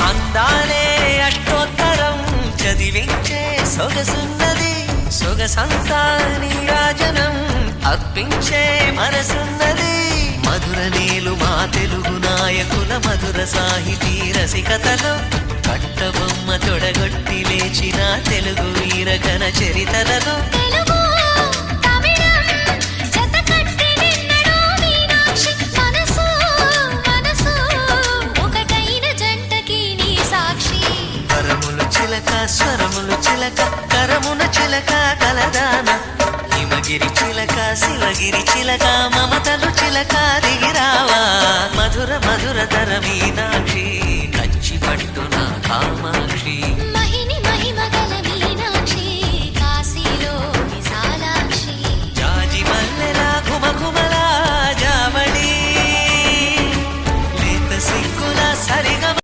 అందాలే అష్టోత్తరం చదివించే సొగసున్నది, సొగసంతా నీరాజనం అర్పించే మనసున్నది. మధుర నేలు మా తెలుగు నాయకుల మధుర సాహితీ రసికతలో కట్టబొమ్మ తొడగొట్టి లేచిన తెలుగు వీరగణ చరితలలో చిలక స్వరములు చిలక కరమున చిలక కలదాన హిమగిరి చిలక శివగిరి చిలక మమతలు చిలక దిగిరావా మధుర మధుర తర మీనాక్షి